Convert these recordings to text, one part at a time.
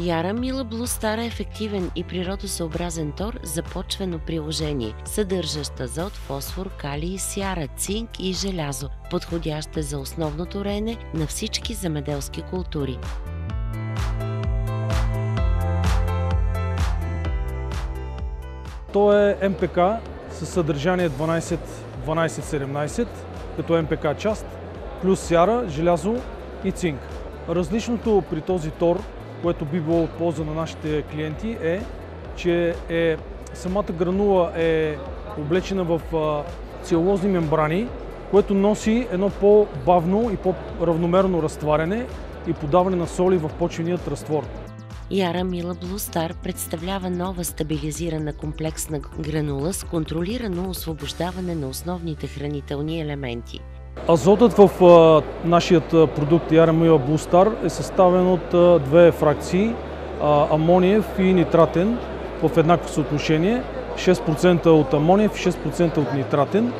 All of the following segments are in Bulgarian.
Яра Мила Блустар е ефективен и природосъобразен тор за почвено приложение, съдържащ азот, фосфор, калий, сяра, цинк и желязо, подходящ е за основното реене на всички земеделски култури. То е МПК със съдържание 12-17, като МПК част, плюс сяра, желязо и цинк. Различното при този тор, което би било от полза на нашите клиенти, е, че самата гранула е облечена в целулозни мембрани, което носи едно по-бавно и по-равномерно разтваряне и подаване на соли в почвеният разтвор. Яра Мила Блустар представлява нова стабилизирана комплексна гранула с контролирано освобождаване на основните хранителни елементи. Азотът в нашия продукт Яра Мила Блустар е съставен от две фракции – амониев и нитратен в еднакво съотношение, 6% от амониев и 6% от нитратен.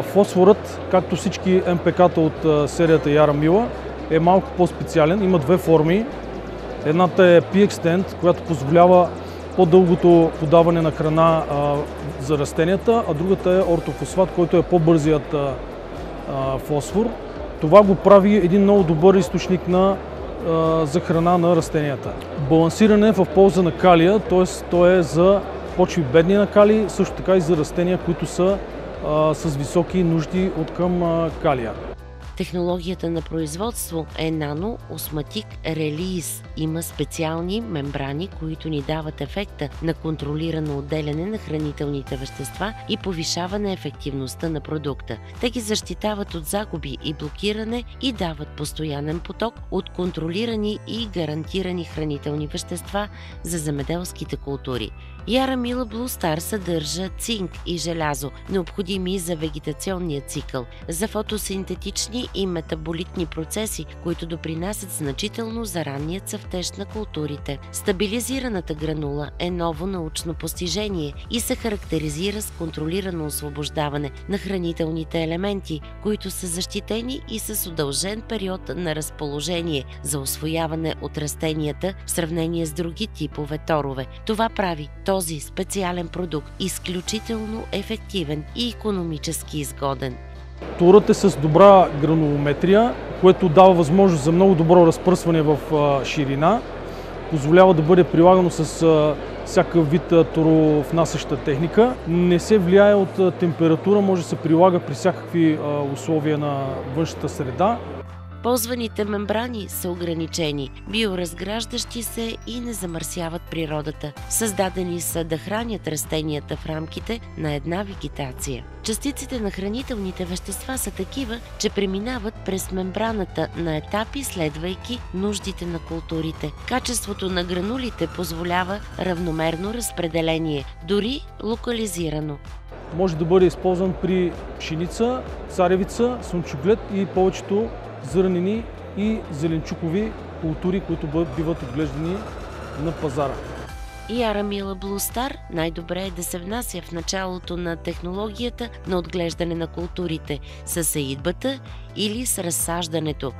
Фосфорът, както всички МПК-та от серията Яра Мила, е малко по-специален, има две форми. Едната е P-Extend, която позволява по-дългото подаване на храна за растенията, а другата е ортофосфат, който е по-бързият фосфор. Това го прави един много добър източник за храна на растенията. Балансиране в полза на калия, т.е. то е за почви бедни на калий, също така и за растения, които са с високи нужди от към калия. Технологията на производство е Nano-Osmotic Release. Има специални мембрани, които ни дават ефекта на контролирано отделяне на хранителните вещества и повишаване ефективността на продукта. Те ги защитават от загуби и блокиране и дават постоянен поток от контролирани и гарантирани хранителни вещества за земеделските култури. Яра Мила Блустар съдържа цинк и желязо, необходими за вегетационния цикъл, за фотосинтетични и метаболитни процеси, които допринасят значително за ранния цъфтеж на културите. Стабилизираната гранула е ново научно постижение и се характеризира с контролирано освобождаване на хранителните елементи, които са защитени и с удължен период на разположение за усвояване от растенията в сравнение с други типове торове. Това прави този специален продукт изключително ефективен и икономически изгоден. Торът е с добра гранулометрия, което дава възможност за много добро разпръсване в ширина. Позволява да бъде прилагано с всякакъв вид торовнасяща техника. Не се влияе от температура, може да се прилага при всякакви условия на външната среда. Ползваните мембрани са ограничени, биоразграждащи се и не замърсяват природата. Създадени са да хранят растенията в рамките на една вегетация. Частиците на хранителните вещества са такива, че преминават през мембраната на етапи, следвайки нуждите на културите. Качеството на гранулите позволява равномерно разпределение, дори локализирано. Може да бъде използван при пшеница, царевица, слънчоглед и повечето зърнени и зеленчукови култури, които биват отглеждани на пазара. Яра Мила Блустар най-добре е да се внася в началото на технологията на отглеждане на културите с сеитбата или с разсаждането.